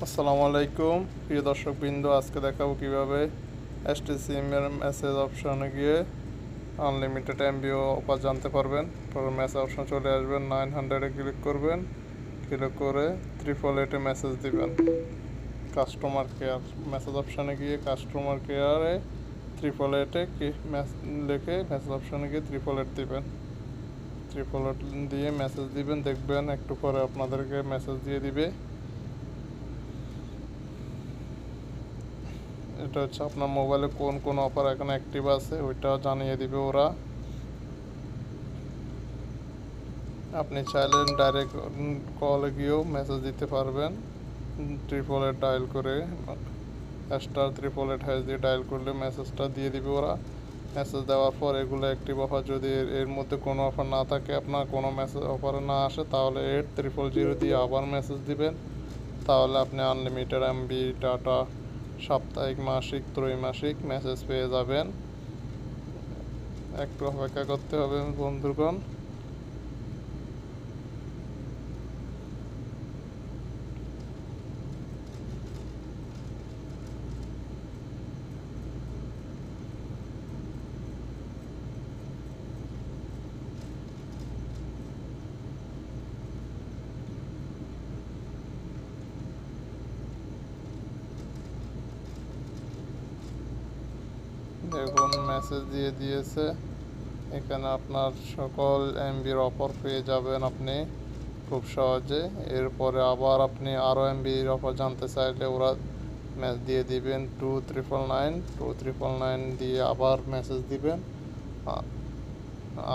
আসসালামু আলাইকুম প্রিয় দর্শকবৃন্দ, আজকে দেখাবো কিভাবে এসটিসিএম এর মেসেজ অপশনে গিয়ে আনলিমিটেড এমবিও অফার জানতে পারবেন। পরে মেসেজ অপশন চলে আসবেন, 900-এ ক্লিক করবেন। ক্লিক করে 888-এ মেসেজ দিবেন। কাস্টমার কেয়ার মেসেজ অপশনে গিয়ে কাস্টমার কেয়ারে 888-এ লিখে মেসেজ অপশনে গিয়ে 888 দিবেন। 888 দিয়ে মেসেজ দিবেন, দেখবেন একটু পরে আপনাদেরকে মেসেজ দিয়ে দিবে। এটা হচ্ছে আপনার মোবাইলে কোন কোন অফার এখন অ্যাক্টিভ আছে ওইটাও জানিয়ে দিবে ওরা। আপনি চাইলে ডাইরেক্ট কলে গিয়েও মেসেজ দিতে পারবেন। 888 ডায়াল করে *888# দিয়ে ডায়াল করলে মেসেজটা দিয়ে দিবে ওরা। মেসেজ দেওয়ার পর এগুলো অ্যাক্টিভ অফার যদি এর মধ্যে কোনো অফার না থাকে, আপনার কোনো মেসেজ অফারে না আসে, তাহলে 8000 দিয়ে আবার মেসেজ দিবেন। তাহলে আপনি আনলিমিটেড এমবি ডাটা সাপ্তাহিক, মাসিক, ত্রৈমাসিক মেসেজ পেয়ে যাবেন। একটু অপেক্ষা করতে হবে বন্ধুগণ। দেখুন মেসেজ দিয়ে দিয়েছে। এখানে আপনার সকল এমবির অফার পেয়ে যাবেন আপনি খুব সহজে। এরপরে আবার আপনি আরও এমবির অফার জানতে চাইলে ওরা দিয়ে দিবেন 2999 দিয়ে আবার মেসেজ দিবেন,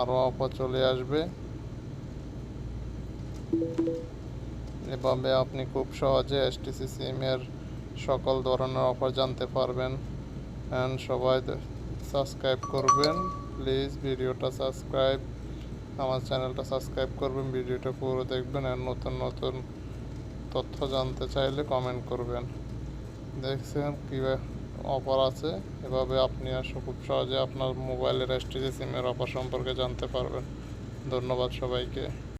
আরও অফার চলে আসবে। এভাবে আপনি খুব সহজে এসটিসি সিমের সকল ধরনের অফার জানতে পারবেন। সবাই সাবস্ক্রাইব করবেন প্লিজ, ভিডিওটা সাবস্ক্রাইব, আমার চ্যানেলটা সাবস্ক্রাইব করবেন, ভিডিওটা পুরো দেখবেন। আর নতুন নতুন তথ্য জানতে চাইলে কমেন্ট করবেন। দেখছেন কীভাবে অফার আছে, এভাবে আপনি খুব সহজে আপনার মোবাইলের এসটিসি সিমের অফার সম্পর্কে জানতে পারবেন। ধন্যবাদ সবাইকে।